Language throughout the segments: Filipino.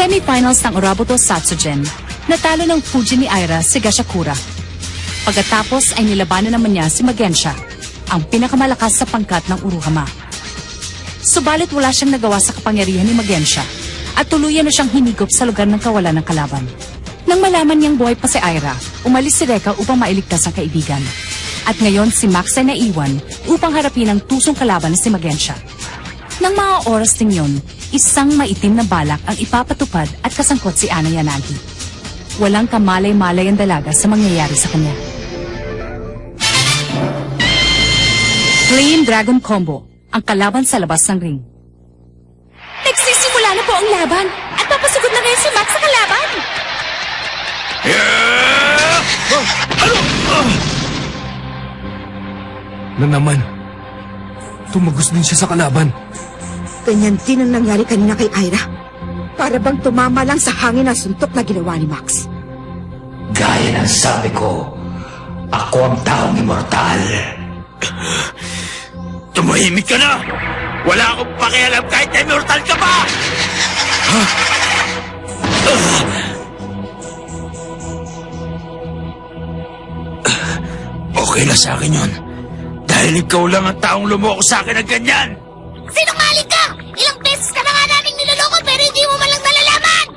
Semi-finals ng Urabuto Satsugen, natalo ng Fuji ni Aira si Gashakura. Pagkatapos ay nilabanan naman niya si Magensha, ang pinakamalakas sa pangkat ng Uruhama. Subalit wala siyang nagawa sa kapangyarihan ni Magensha at tuluyan na siyang hinigop sa lugar ng kawalan ng kalaban. Nang malaman niyang buhay pa si Aira, umalis si Reka upang mailigtas ang kaibigan. At ngayon si Max ay naiwan upang harapin ang tusong kalaban na si Magensha. Nang mga oras ding yun, isang maitim na balak ang ipapatupad at kasangkot si Ana Yanagi. Walang kamalay-malay ang dalaga sa mangyayari sa kanya. Flame Dragon Combo, ang kalaban sa labas ng ring. Nagsisimula na po ang laban at papasugod na ngayon si Max sa kalaban. Na naman, tumagos din siya sa kalaban. Ganyan din ang nangyari kanina kay Aira. Para bang tumama lang sa hangin ang suntok na ginawa ni Max. Gaya ng sabi ko, ako ang taong immortal. Tumahimik ka na! Wala akong pakialam kahit na immortal ka pa! Okay na sa akin yun. Dahil ikaw lang ang taong lumoko sa akin ng ganyan! Sinungaling ka! Ilang beses ka na nga naming niloloko pero hindi mo man lang nalalaman!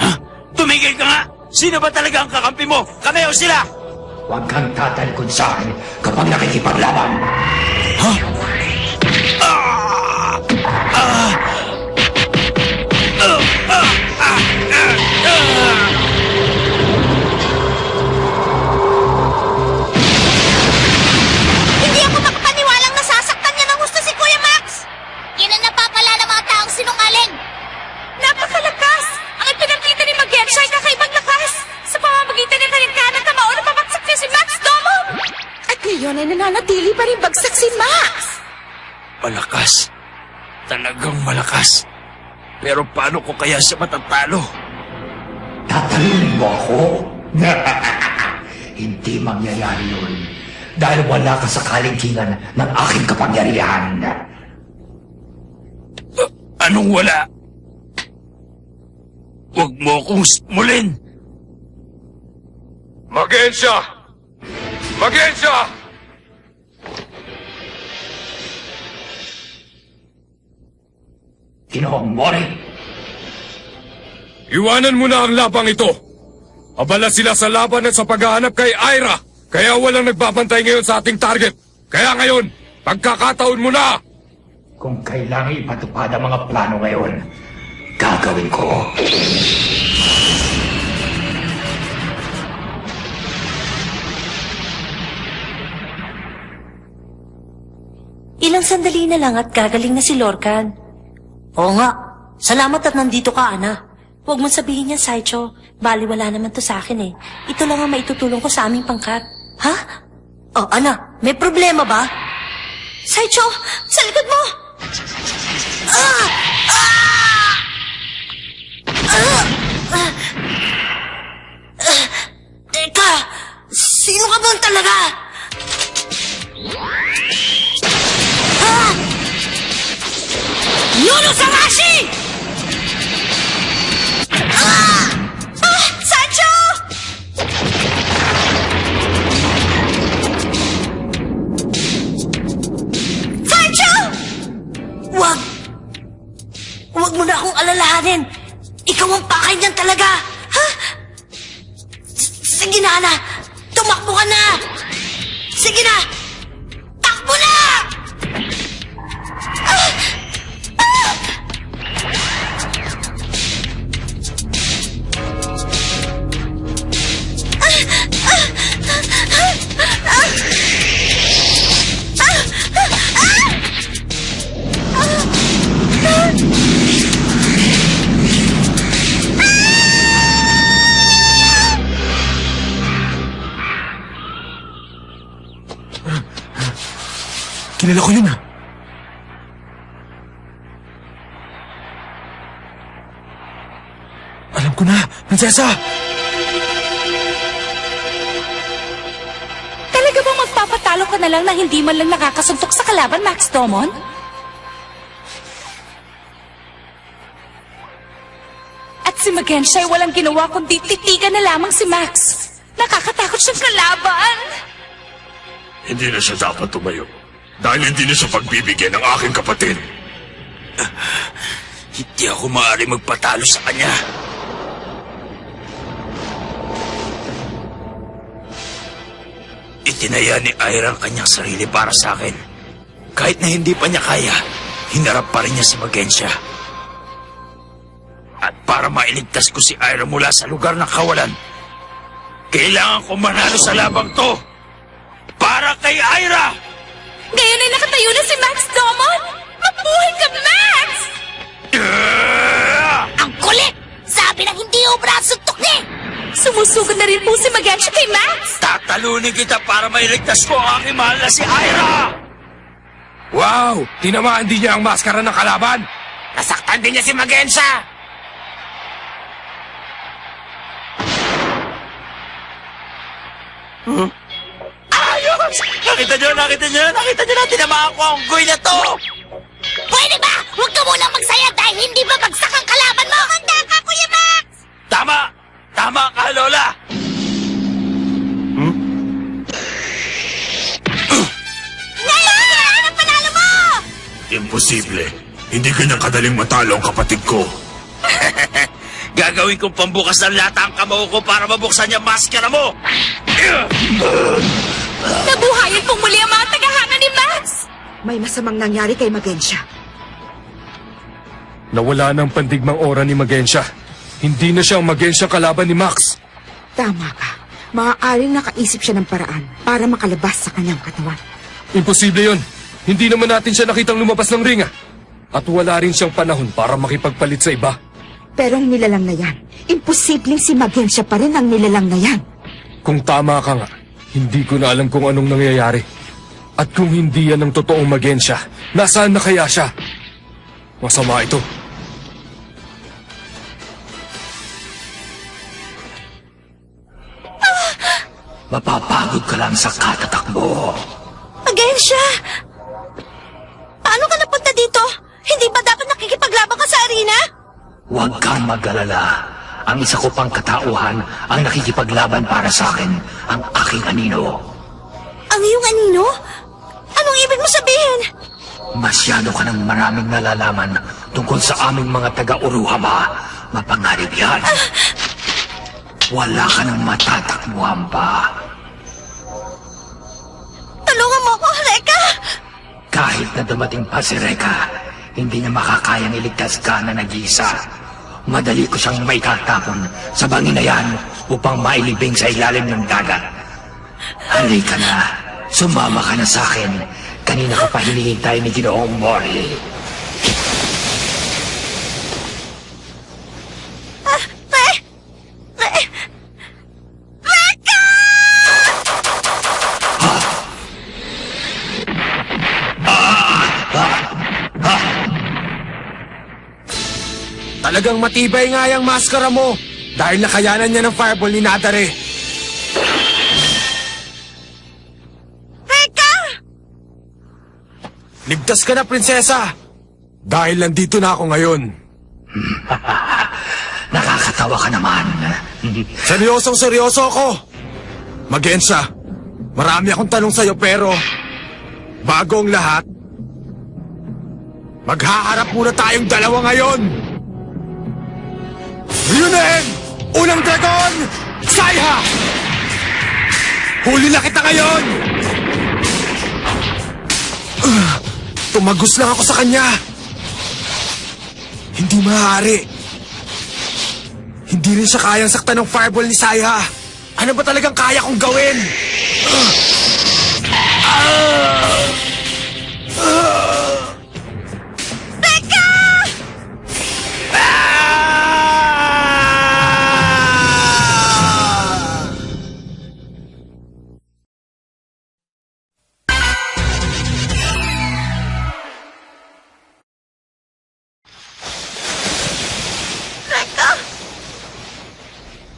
Ha? Tumigil ka nga! Sino ba talaga ang kakampi mo? Kami o sila? Huwag kang tatalikod sa akin kapag nakikipaglaban. Ha? Ah! Ah! Hindi ako makapaniwalang nasasaktan niya ng gusto si Kuya Max! Yan ang napapala ng mga taong sinungaling! Napakalakas! Ang ipinakita ni Magensha ay kakaibang lakas! Sa pamamagitan ng kanyang kanang kamao na pabagsak niya si Max Domon! At ngayon ay nananatili pa rin bagsak si Max. Malakas. Talagang malakas. Pero paano ko kaya siya matatalo? Tatalunin mo ako? Hindi mangyayari yun. Dahil wala ka sa kalingkingan ng aking kapangyarihan. Anong wala? Huwag mo akong mulin. Magensha! Magensha! Ginoong Mori, Iwanan mo na ang labang ito. Abala sila sa laban at sa paghahanap kay Aira. Kaya walang nagbabantay ngayon sa ating target. Kaya ngayon, pagkakataon mo na! kung kailangan ipatupad ang mga plano ngayon, gagawin ko. Ilang sandali na lang at gagaling na si Lorcan. Oo nga. Salamat at nandito ka, Ana. Huwag mong sabihin niya, Saicho. Baliwala naman to sa akin eh. Ito lang ang maitutulong ko sa aming pangkat. Ha? Oh, Ana, may problema ba? Saicho, sa likod mo! Ah! Ah! Ah! Ah! Ah! Teka, sino ka bang talaga? Ah! Yuno Sarashi! Ah! Ah! Sancho! Sancho! Huwag mo na akong alalahanin. Ikaw ang pakay niyan talaga. Ha? Sige na, Ana. Tumakbo ka na. Sige na. Takbo na! Kilala ko yun, ha? Alam ko na, Prinsesa! Talaga bang magpapatalo ka na lang na hindi man lang nakakasuntok sa kalaban, Max Domon? At Si Magensha ay walang ginawa kundi titigan na lamang si Max. Nakakatakot siyang kalaban. Hindi na siya dapat tumayo. Dahil hindi na siya pagbibigyan ng aking kapatid. Hindi ako maaari magpatalo sa kanya. Itinaya ni Ira ang kanyang sarili para sa akin. Kahit na hindi pa niya kaya, hinarap pa rin niya si Magensha. At para mailigtas ko si Ira mula sa lugar ng kawalan, kailangan ko manalo sa labang to. Para kay Ira! Ngayon ay nakatayo na si Max Domon. Mabuhay ka, Max! Ang kulit! Sabi ng hindi obra ang suntok niya! Sumusugod na rin po si Magensha kay Max. Tatalunin kita para mailigtas ko ang aking mahal na si Ira! Wow! Tinamaan din niya ang maskara ng kalaban! Nasaktan din niya si Magensha! Ayos! Nakita niyo na, tinamaan ko ang guy na to! Pwede ba? Huwag ka munang magsaya dahil hindi ba bagsak ang kalaban mo? Handa ka, Kuya Max! Tama ka, Lola! Ngayon! Ang panalo mo! Imposible. Hindi ganyan kadaling matalo ang kapatid ko. Gagawin kong pambukas ng lata ang kamao ko para mabuksan niya maskara mo! Nabuhayan pong muli ang mga tagahanga ni Max. May masamang nangyari kay Magensha. Nawala ng pandigmang aura ni Magensha. Hindi na siya ang Magensha kalaban ni Max. Tama ka. Maaaring nakaisip siya ng paraan para makalabas sa kanyang katawan. Imposible yun. Hindi naman natin siya nakitang lumabas ng ringa. At wala rin siyang panahon para makipagpalit sa iba. Pero ang nilalang na yan, imposibleng si Magensha pa rin ang nilalang na yan. Kung tama ka nga, hindi ko na alam kung anong nangyayari. At kung hindi yan ang totoong Magensha, nasaan na kaya siya? Masama ito. Mapapagod ka lang sa katatakbo. Magensha! Paano ka napunta dito? Hindi ba dapat nakikipaglaban ka sa arena? Huwag kang mag-alala. Ang isa ko pang katauhan ang nakikipaglaban para sa akin, ang aking anino. Ang iyong anino? Anong ibig mo sabihin? Masyado ka ng maraming nalalaman tungkol sa aming mga taga-Uruhama. Mapangarib yan. Wala ka ng matatakbuhan pa. Tulungan mo ako, Reka! Kahit na dumating pa si Reka, hindi niya makakayang iligtas ka na nag-iisa. Madali ko siyang maitatapon sa bangin na yan upang mailibing sa ilalim ng dagat. Halika na, sumama ka na sa akin. Kanina ka pa hinihintay ni Ginoong Mori. Talagang matibay nga yung maskara mo dahil nakayanan niya ng fireball ni Nadare. Ligtas ka na, prinsesa! Dahil nandito na ako ngayon. Nakakatawa ka naman. Seryosong-seryoso ako! Magensha, marami akong tanong sa'yo pero bago ang lahat, maghaharap muna tayong dalawa ngayon! Ryunen! Unang dragon! Saiha! Huli na kita ngayon! Tumagos lang ako sa kanya. Hindi maaari. Hindi rin siya kayang saktan ng fireball ni Saiha. Ano ba talagang kaya kong gawin?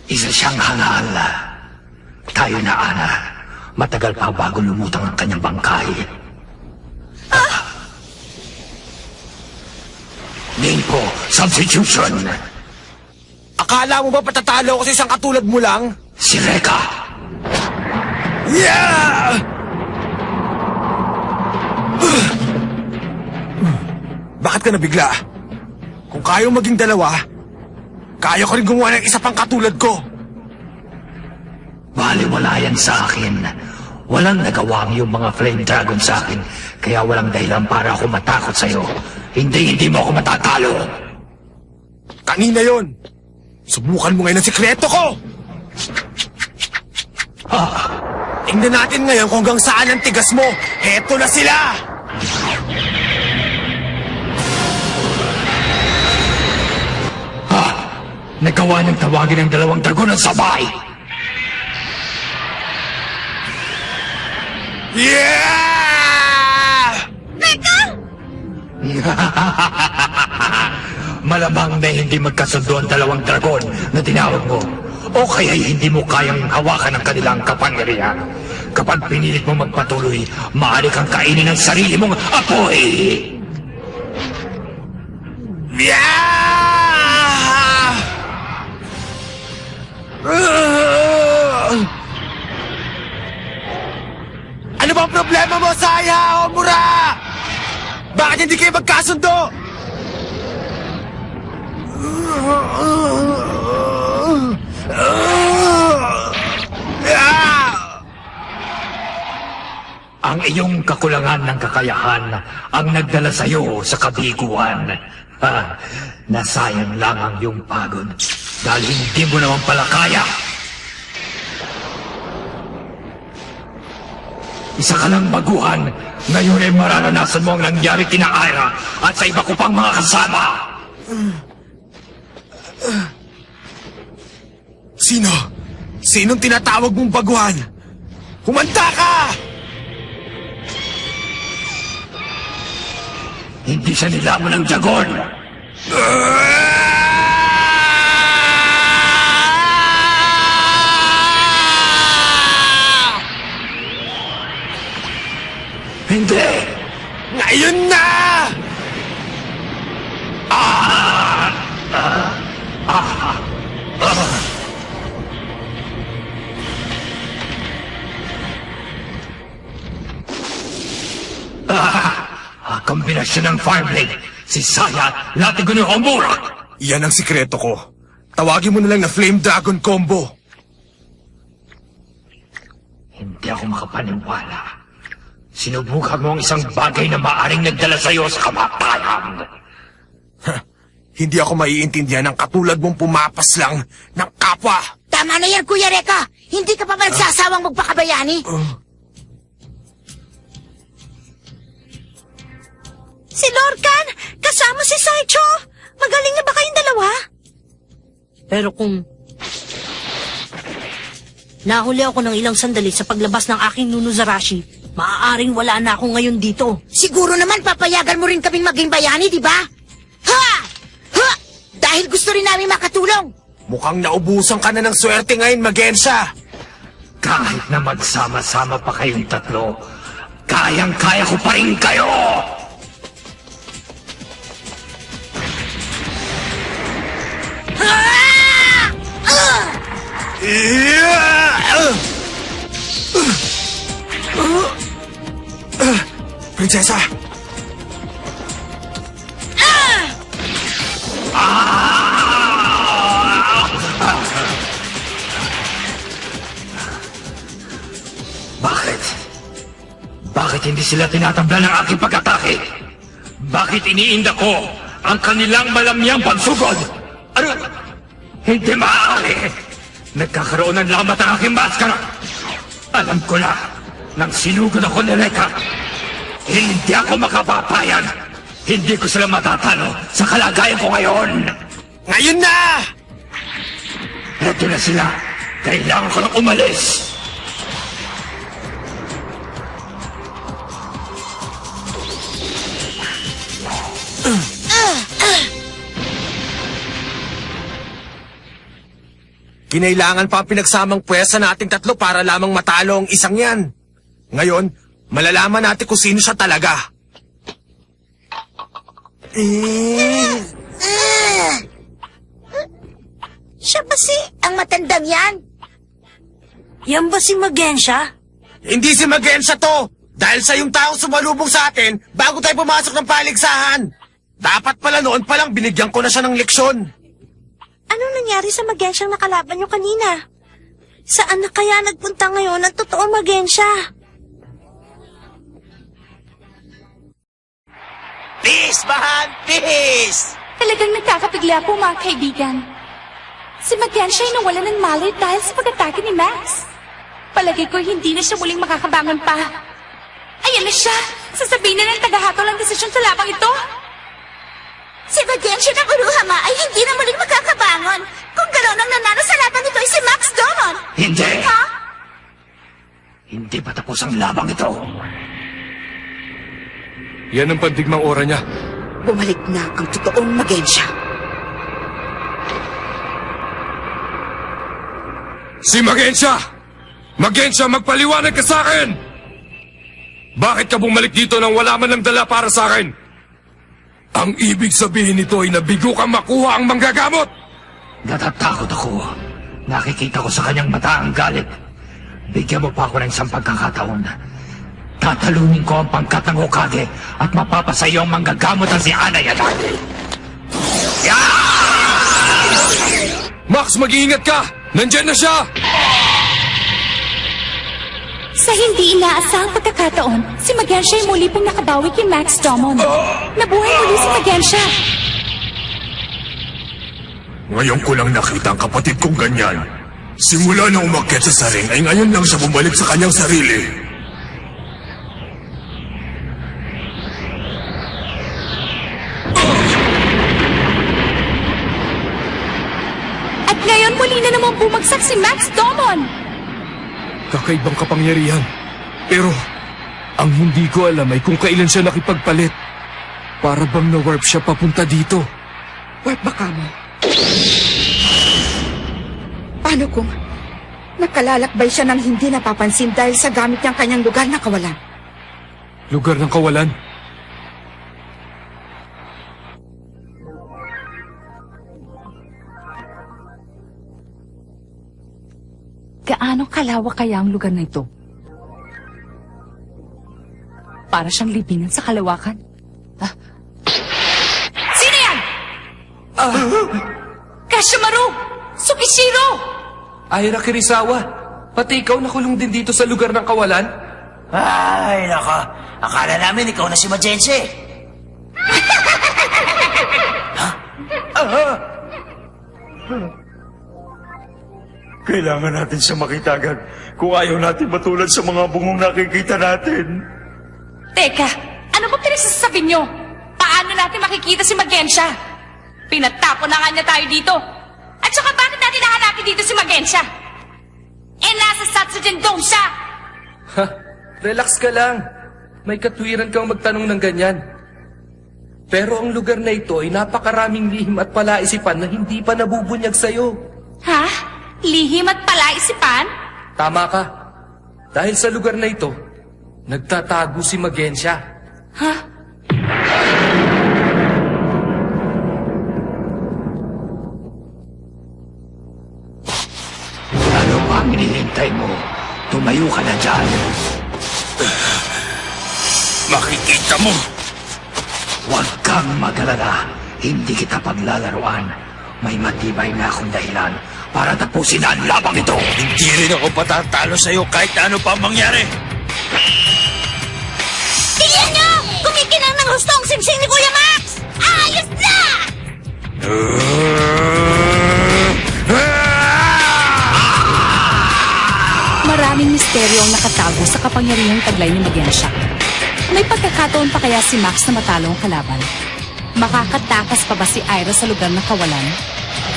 Isa siyang hangal. Tayo na, Ana. Matagal pa bago lumutang ang kanyang bangkay. Name po, substitution. Akala mo ba patatalo ako sa isang katulad mo lang? Si Reka! Yeah! Bakit ka nabigla? Kung kaya maging dalawa, kaya ko rin gumawa ng isa pang katulad ko. Baliwala yan sa akin. Walang nagawang yung mga Flame Dragon sa akin, kaya walang dahilan para ako matakot sa'yo. Hindi mo ako matatalo. Kanina yon. Subukan mo ngayon ang sikreto ko! Tingnan natin ngayon kung hanggang saan ang tigas mo. Heto na sila! Nagawa niyang tawagin ang dalawang dragon ng sabay. Yeah! Malamang na hindi magkasundo ang dalawang dragon na tinawag mo. O kaya'y hindi mo kayang hawakan ang kanilang kapangyarihan. Kapag pinilit mo magpatuloy, maaari kang kainin ang sarili mong apoy. Yeah! Ano bang problema mo, Saya o Mura? Bakit hindi kayo magkasundo? Ang iyong kakulangan ng kakayahan ang nagdala sa iyo sa kabiguan. Nasayang lang ang iyong pagod dahil hindi mo naman pala kaya. Isa ka lang baguhan. Ngayon ay mararanasan mo ang nangyari kina Ira at sa iba ko pang mga kasama. Sino? Sinong tinatawag mong baguhan? Humanda ka! Hindi siya nilamon ng dragon. Hindi! Ngayon na! Kombinasyon ng Fireblade, si Saya, Latigo ni Homura. Yan ang sikreto ko. Tawagin mo na lang na Flame Dragon Combo. Hindi ako makapaniwala. Sinubukan mo ang isang bagay na maaring nagdala sa iyo sa kamatayan. Hindi ako maiintindihan ng katulad mong pumapas lang ng kapwa. Tama na yan, Kuya Reka. Hindi ka pa ba nagsasawang magpakabayani? Si Lorcan, kasama si Saicho. Magaling na ba kayong dalawa? Pero kung nahuli ako ng ilang sandali sa paglabas ng aking Nunuzarashi, maaaring wala na ako ngayon dito. Siguro naman papayagan mo rin kaming maging bayani, di ba? Ha! Ha! Dahil gusto rin namin makatulong. Mukhang naubusan ka na ng swerte ngayon, Magensha. Kahit na magsama-sama pa kayong tatlo, kayang-kaya ko pa rin kayo! Prinsesa! Bakit? Bakit hindi sila tinatabla ng aking pag-atake? Bakit iniinda ko ang kanilang malamyang pagsugod? Ano? Hindi maaari! Nagkakaroon ng lamat ang aking maskara! Alam ko na, nang sinugod ako ni Reka, hindi ako makapapayag! Hindi ko sila matatalo sa kalagayan ko ngayon! Ngayon na! Eto na sila! Kailangan ko lang umalis! Kinailangan pa ang pinagsamang pwersa nating tatlo para lamang matalo ang isang yan. Ngayon, malalaman natin kung sino siya talaga. ang matandang yan. Yan ba si Magensya? Hindi si Magensya to! Dahil sa yung taong sumalubong sa atin bago tayo pumasok ng paligsahan. Dapat pala noon palang binigyan ko na siya ng leksyon. Anong nangyari sa Magensyang nakalaban niyo kanina? Saan na kaya nagpunta ngayon ang totoong Magensya? Peace, Bahan! Peace! Talagang nagkakapigla po mga kaibigan. Si Magensha ay nawalan ng malay dahil sa pag-atake ni Max. Palagay ko hindi na siya muling makakabangon pa. Ayan na siya! Sasabihin na ng tagahatol ang desisyon sa labang ito. Si Magensya ng Uruhama ay hindi na muling makakabangon. Kung gano'n ang nanalo sa laban nito ay si Max Domon. Hindi! Ha? Hindi pa tapos ang labang ito. Yan ang pandigmang ora niya. Bumalik na ang totoong Magensya. Si Magensya! Magensya, magpaliwanag ka sa akin! Bakit ka bumalik dito nang wala man ng dala para sa akin? Ang ibig sabihin nito ay nabigo kang makuha ang manggagamot! Natatakot ako. Nakikita ko sa kanyang mata ang galit. Bigyan mo pa ako ng isang pagkakataon. Tatalunin ko ang pangkat ng Hokage at mapapasayo ang manggagamot ang si Ana Yadagi. Max, mag-iingat ka! Nandyan na siya! Sa hindi inaasahang pagkakataon, si Magensha ay muli pong nakabawi kay Max Domon. Nabuhay muli si Magensha. Ngayon ko lang nakita ang kapatid kong ganyan. Simula na umakyat sa saring ay ngayon lang siya bumalik sa kanyang sarili. At ngayon muli na naman bumagsak si Max Domon. Kakaibang kapangyarihan. Pero, ang hindi ko alam ay kung kailan siya nakipagpalit. Para bang na-warp siya papunta dito. Warp baka mo. Paano kung nakalalakbay siya ng hindi napapansin dahil sa gamit niyang kanyang lugar na kawalan? Lugar ng kawalan? Gaano kalawak kaya ang lugar na ito? Para siyang libingan sa kalawakan. Sino yan? Kashimaru! Tsukishiro! Aira Kirisawa, pati ikaw nakulong din dito sa lugar ng kawalan? Ay, naka. Akala namin ikaw na si Magense. Kailangan natin siya makita agad kung ayaw natin matulad sa mga bungong nakikita natin. Teka, ano ba pinagsasabi niyo? Paano natin makikita si Magensha? Pinatapon na nga niya tayo dito. At saka bakit natin nahanapin dito si Magensha? Nasa Satsujin Dome siya! Ha, relax ka lang. May katwiran kang magtanong ng ganyan. Pero ang lugar na ito ay napakaraming lihim at palaisipan na hindi pa nabubunyag sa'yo. Ha? Lihim at palaisipan? Tama ka. Dahil sa lugar na ito, nagtatago si Magensha. Ha? Ano pa ang hinihintay mo? Tumayo ka na dyan. Makikita mo. Huwag kang mag-alala. Hindi kita paglalaruan. May matibay na akong dahilan para tapusin ang labang ito. Hindi rin ako patatalo sa'yo kahit ano pa mangyari. Tingnan nyo! Kumikinang ng husto ang singsing ni Kuya Max! Ayos na! Maraming misteryo ang nakatago sa kapangyarihang taglay ni Magensha. May pagkakataon pa kaya si Max na matalo ang kalaban? Makakatakas pa ba si Aira sa lugar na kawalan?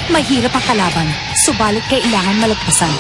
Mahirap ang kalaban, subalit kailangan malagpasan.